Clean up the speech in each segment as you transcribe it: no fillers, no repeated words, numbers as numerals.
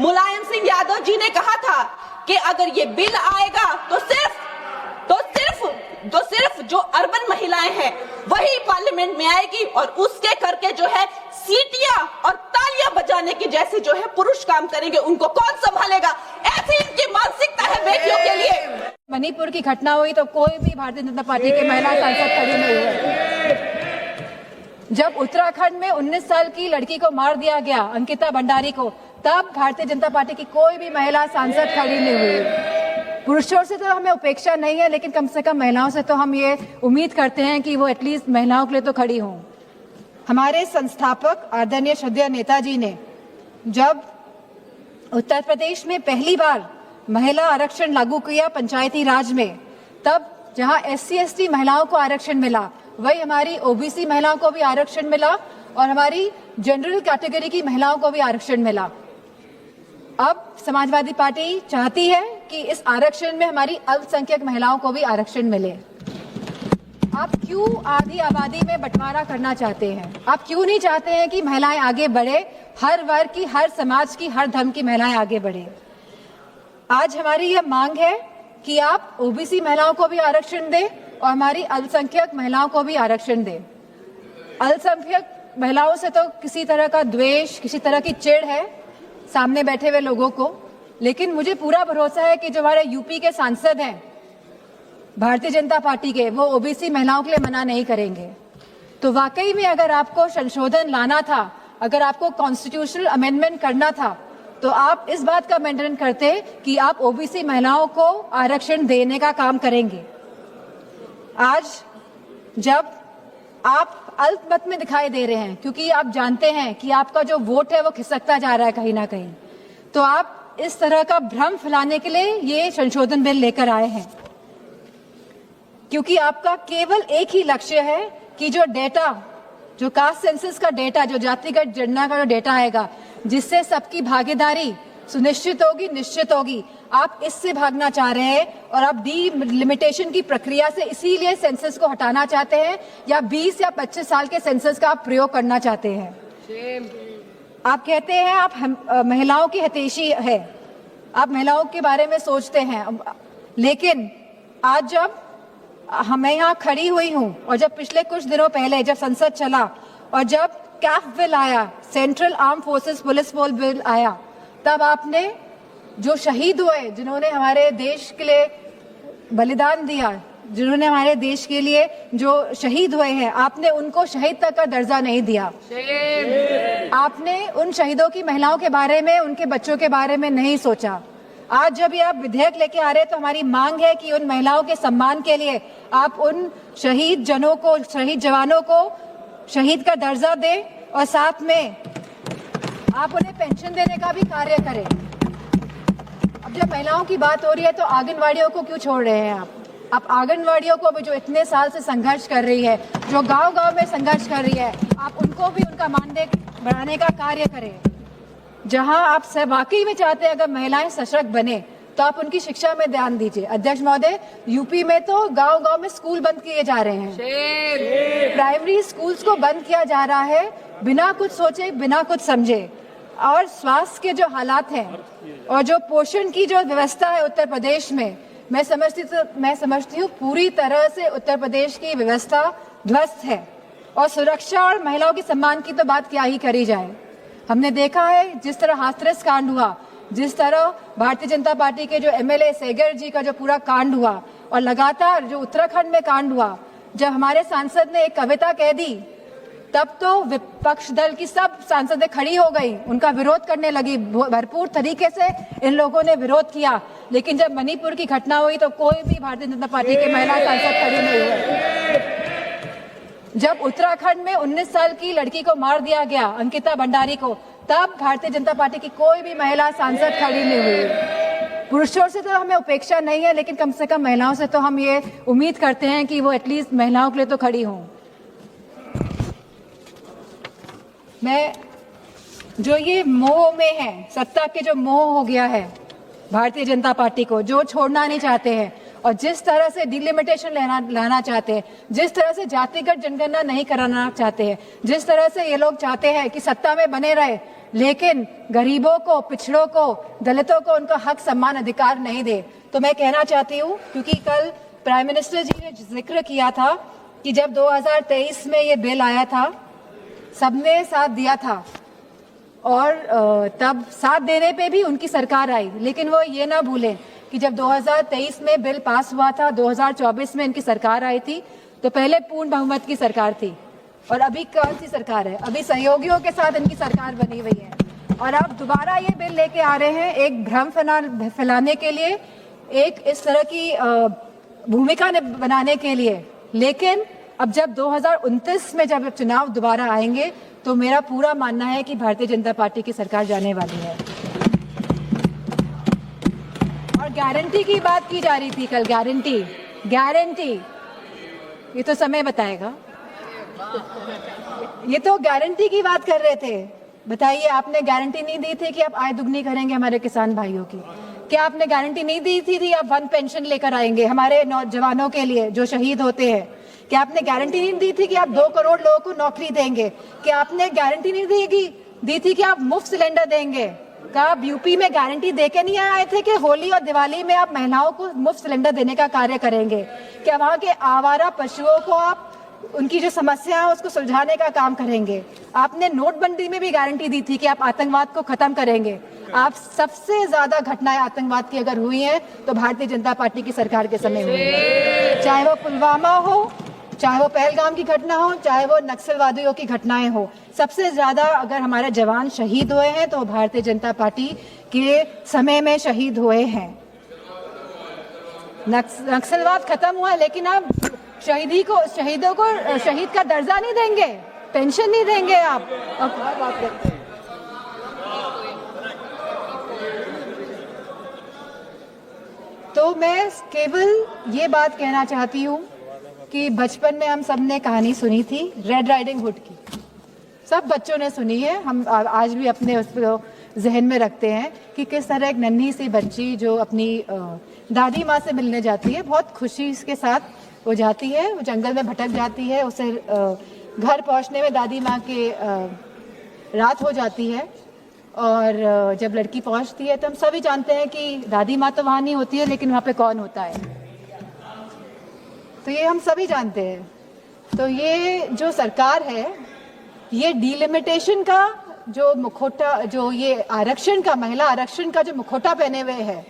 मुलायम सिंह यादव जी ने कहा था कि अगर ये बिल आएगा तो सिर्फ जो अर्बन महिलाएं हैं वही पार्लियामेंट में आएगी और उसके करके जो है सीटियां और तालियां बजाने की जैसे जो है पुरुष काम करेंगे, उनको कौन संभालेगा? ऐसी इनकी मानसिकता है बेटियों के लिए। मणिपुर की घटना हुई तो कोई भी भारतीय जनता पार्टी के महिला सांसद खड़ी नहीं हुई। जब उत्तराखंड में 19 साल की लड़की को मार दिया गया, अंकिता भंडारी को, तब भारतीय जनता पार्टी की कोई भी महिला सांसद खड़ी नहीं हुई। पुरुषों से तो हमें उपेक्षा नहीं है, लेकिन कम से कम महिलाओं से तो हम ये उम्मीद करते हैं कि वो एटलीस्ट महिलाओं के लिए तो खड़ी हों। हमारे संस्थापक आदरणीय श्रद्धेय नेताजी ने जब उत्तर प्रदेश में पहली बार महिला आरक्षण लागू किया पंचायती राज में, तब जहां SC/ST महिलाओं को आरक्षण मिला, वही हमारी OBC महिलाओं को भी आरक्षण मिला और हमारी जनरल कैटेगरी की महिलाओं को भी आरक्षण मिला। अब समाजवादी पार्टी चाहती है कि इस आरक्षण में हमारी अल्पसंख्यक महिलाओं को भी आरक्षण मिले। आप क्यों आधी आबादी में बंटवारा करना चाहते हैं? आप क्यों नहीं चाहते हैं कि महिलाएं आगे बढ़े, हर वर्ग की, हर समाज की, हर धर्म की महिलाएं आगे बढ़े? आज हमारी यह मांग है कि आप OBC महिलाओं को भी आरक्षण दें और हमारी अल्पसंख्यक महिलाओं को भी आरक्षण दें। अल्पसंख्यक महिलाओं से तो किसी तरह का द्वेष, किसी तरह की चिढ़ है सामने बैठे हुए लोगों को, लेकिन मुझे पूरा भरोसा है कि जो हमारे यूपी के सांसद हैं भारतीय जनता पार्टी के, वो OBC महिलाओं के लिए मना नहीं करेंगे। तो वाकई में अगर आपको संशोधन लाना था, अगर आपको कॉन्स्टिट्यूशनल अमेंडमेंट करना था, तो आप इस बात का अमेंडमेंट करते कि आप OBC महिलाओं को आरक्षण देने का काम करेंगे। आज जब आप अल्पमत में दिखाई दे रहे हैं, क्योंकि आप जानते हैं कि आपका जो वोट है वो खिसकता जा रहा है कहीं ना कहीं, तो आप इस तरह का भ्रम फैलाने के लिए ये संशोधन बिल लेकर आए हैं, क्योंकि आपका केवल एक ही लक्ष्य है कि जो डेटा, जो कास्ट सेंसस का डेटा, जो जातिगत जनगणना का जो डेटा आएगा, जिससे सबकी भागीदारी सुनिश्चित होगी, निश्चित होगी, आप इससे भागना चाह रहे हैं और आप डिलिमिटेशन की प्रक्रिया से इसीलिए सेंसस को हटाना चाहते हैं, या 20 या 25 साल के सेंसस का आप प्रयोग करना चाहते हैं। आप कहते हैं आप महिलाओं की हितैषी है, आप महिलाओं के बारे में सोचते हैं, लेकिन आज जब मैं यहाँ खड़ी हुई हूँ और जब पिछले कुछ दिनों पहले जब संसद चला और जब कैफ बिल आया, central arm forces police force bill आया, तब आपने जो शहीद हुए, जिन्होंने हमारे देश के लिए बलिदान दिया, जिन्होंने हमारे देश के लिए जो शहीद हुए हैं, आपने उनको शहीद तक का दर्जा नहीं दिया। आपने उन शहीदों की महिलाओं के बारे में, उनके बच्चों के बारे में नहीं सोचा। आज जब ये आप विधेयक लेके आ रहे हैं, तो हमारी मांग है कि उन महिलाओं के सम्मान के लिए आप उन शहीद जनों को, शहीद जवानों को शहीद का दर्जा दें और साथ में आप उन्हें पेंशन देने का भी कार्य करें। अब जब महिलाओं की बात हो रही है, तो आंगनवाड़ियों को क्यों छोड़ रहे हैं आप आंगनवाड़ियों को भी, जो इतने साल से संघर्ष कर रही है, जो गांव-गांव में संघर्ष कर रही है, आप उनको भी उनका मानदेय बढ़ाने का कार्य करें। जहां आप वाकई में चाहते हैं अगर महिलाएं सशक्त बने, तो आप उनकी शिक्षा में ध्यान दीजिए। अध्यक्ष महोदय, यूपी में तो गांव-गांव में स्कूल बंद किए जा रहे हैं, प्राइमरी स्कूल्स को बंद किया जा रहा है बिना कुछ सोचे, बिना कुछ समझे। और स्वास्थ्य के जो हालात हैं और जो पोषण की जो व्यवस्था है उत्तर प्रदेश में, मैं समझती हूँ पूरी तरह से उत्तर प्रदेश की व्यवस्था ध्वस्त है। और सुरक्षा और महिलाओं के सम्मान की तो बात क्या ही करी जाए। हमने देखा है जिस तरह हाथरस कांड हुआ, जिस तरह भारतीय जनता पार्टी के जो MLA सेगर जी का जो पूरा कांड हुआ, और लगातार जो उत्तराखंड में कांड हुआ, जब हमारे सांसद ने एक कविता कह दी, तब तो विपक्ष दल की सब सांसदें खड़ी हो गई, उनका विरोध करने लगी, भरपूर तरीके से इन लोगों ने विरोध किया। लेकिन जब मणिपुर की घटना हुई तो कोई भी भारतीय जनता पार्टी के महिला सांसद खड़ी नहीं हुए। जब उत्तराखंड में 19 साल की लड़की को मार दिया गया, अंकिता भंडारी को, तब भारतीय जनता पार्टी की कोई भी महिला सांसद खड़ी नहीं हुई। पुरुषों से तो हमें उपेक्षा नहीं है, लेकिन कम से कम महिलाओं से तो हम ये उम्मीद करते हैं कि वो एटलीस्ट महिलाओं के लिए तो खड़ी हों। मैं जो ये मोह में है, सत्ता के जो मोह हो गया है भारतीय जनता पार्टी को, जो छोड़ना नहीं चाहते हैं, और जिस तरह से डिलिमिटेशन लाना चाहते हैं, जिस तरह से जातिगत जनगणना नहीं कराना चाहते हैं, जिस तरह से ये लोग चाहते हैं कि सत्ता में बने रहे लेकिन गरीबों को, पिछड़ों को, दलितों को उनका हक, सम्मान, अधिकार नहीं दे, तो मैं कहना चाहती हूँ, क्योंकि कल प्राइम मिनिस्टर जी ने जिक्र किया था कि जब 2023 में ये बिल आया था सबने साथ दिया था और तब साथ देने पे भी उनकी सरकार आई, लेकिन वो ये ना भूलें कि जब 2023 में बिल पास हुआ था, 2024 में इनकी सरकार आई थी, तो पहले पूर्ण बहुमत की सरकार थी और अभी कौन सी सरकार है? अभी सहयोगियों के साथ इनकी सरकार बनी हुई है और अब दोबारा ये बिल लेके आ रहे हैं एक भ्रम फैलाने के लिए, एक इस तरह की भूमिका बनाने के लिए। लेकिन अब जब 2029 में जब चुनाव दोबारा आएंगे तो मेरा पूरा मानना है कि भारतीय जनता पार्टी की सरकार जाने वाली है। और गारंटी की बात की जा रही थी कल, गारंटी ये तो समय बताएगा। ये तो गारंटी की बात कर रहे थे। बताइए, आपने गारंटी नहीं दी थी कि आप आय दुगनी करेंगे हमारे किसान भाइयों की? क्या आपने गारंटी नहीं दी थी आप वन पेंशन लेकर आएंगे हमारे नौजवानों के लिए जो शहीद होते हैं? क्या आपने गारंटी नहीं दी थी कि आप 2 करोड़ लोगों को नौकरी देंगे? क्या आपने गारंटी नहीं दी थी कि आप मुफ्त सिलेंडर देंगे? क्या आप यूपी में गारंटी देके नहीं आए थे कि होली और दिवाली में आप महिलाओं को मुफ्त सिलेंडर देने का कार्य करेंगे? क्या वहाँ के आवारा पशुओं को आप उनकी जो समस्या है उसको सुलझाने का काम करेंगे? आपने नोटबंदी में भी गारंटी दी थी कि आप आतंकवाद को खत्म करेंगे। आप सबसे ज्यादा घटनाएं आतंकवाद की अगर हुई हैं तो भारतीय जनता पार्टी की सरकार के समय हुई है, चाहे वो पुलवामा हो, चाहे वो पहलगाम की घटना हो, चाहे वो नक्सलवादियों की घटनाएं हो। सबसे ज्यादा अगर हमारे जवान शहीद हुए हैं तो भारतीय जनता पार्टी के समय में शहीद हुए हैं। नक्सलवाद खत्म हुआ लेकिन आप शहीदों को शहीद का दर्जा नहीं देंगे, पेंशन नहीं देंगे आप। बात करते हैं। तो मैं केवल ये बात कहना चाहती हूँ कि बचपन में हम सब ने कहानी सुनी थी रेड राइडिंग हुड की, सब बच्चों ने सुनी है, हम आज भी अपने उसको जहन में रखते हैं कि किस तरह एक नन्ही सी बच्ची जो अपनी दादी माँ से मिलने जाती है, बहुत खुशी के साथ वो जाती है, वो जंगल में भटक जाती है, उसे घर पहुँचने में दादी माँ के रात हो जाती है और जब लड़की पहुँचती है तो हम सभी जानते हैं कि दादी माँ तो वहाँ नहीं होती है, लेकिन वहाँ पे कौन होता है, तो ये हम सभी जानते हैं। तो ये जो सरकार है, ये डिलिमिटेशन का जो मुखौटा, जो ये आरक्षण का, महिला आरक्षण का जो मुखौटा पहने हुए है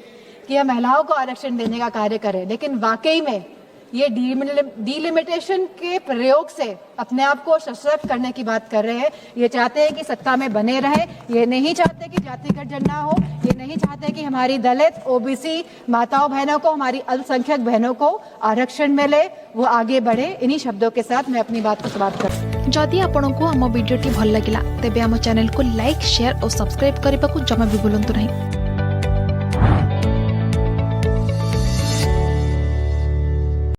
कि हम महिलाओं को आरक्षण देने का कार्य करें, लेकिन वाकई में ये डिलिमिटेशन के प्रयोग से अपने आप को सशक्त करने की बात कर रहे हैं। ये चाहते हैं कि सत्ता में बने रहें, ये नहीं चाहते कि जातिगत जनगणना हो, ये नहीं चाहते कि हमारी दलित, ओबीसी माताओं बहनों को, हमारी अल्पसंख्यक बहनों को आरक्षण मिले, वो आगे बढ़े। इन्हीं शब्दों के साथ मैं अपनी बात को समाप्त करती हूं। जदि आपंक आम भिडी भल लगा तेब आम चैनल को लाइक, शेयर और सब्सक्राइब करने को जमा भी भूलु नहीं।